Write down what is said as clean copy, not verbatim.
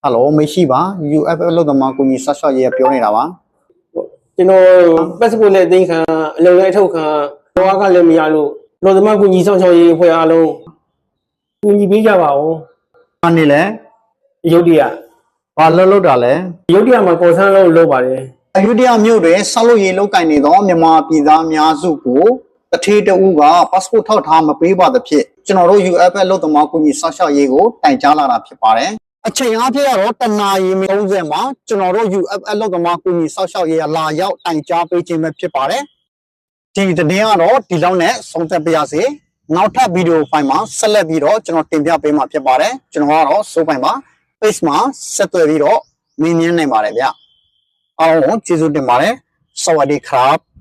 ฮัลโหลไม่ရှိပါ UFF လို့တော့မကိုကြီးဆော့ဆော့ရေးပြောနေတာပါကျွန်တော်ပတ်စပို့နဲ့တင်ခံအလုံလေးထုတ်ခံတော့ကလည်းမရလို့လောသမကူညီဆောင်ရေးအဖွဲ့အားလုံးကူညီပေးကြပါဦးအနေလဲရုတ်တရက်ဘာလောက်တာလဲရုတ်တရက်မှာကော်ဆန်းလို့လုပ်ပါတယ်အယူတရမြို့တွင်ဆောက်လုပ်ရေးလုပ်ကင်နေသောမြန်မာပြည်သားများစုကိုတထေးတဦးက passport ထောက်ထားမပေးပါသဖြင့်ကျွန်တော်တို့ UFF လို့တော့မကိုကြီးဆော့ဆော့ရေးကိုတိုင်ကြားလာတာဖြစ်ပါတယ်အချိန်အားဖြင့်ကတော့တနာရီ30မှာကျွန်တော်တို့ UFF လို့တော့မကိုကြီးဆော့ဆော့ရေးလာရောက်တိုင်ကြားပေးခြင်းပဲဖြစ်ပါတယ်ဒီသတင်းကတော့ဒီလောက်နဲ့ဆုံးသက်ပါရစေနောက်ထပ်ဗီဒီယိုဖိုင်မှာဆက်လက်ပြီးတော့ကျွန်တော်တင်ပြပေးမှာဖြစ်ပါတယ်ကျွန်တော်ကတော့စိုးပိုင်ပါ face မှာဆက်သွယ်ပြီးတော့မင်းမြင်နိုင်ပါတယ်ဗျအားလုံးကျေးဇူးတင်ပါတယ်สวัสดีครับ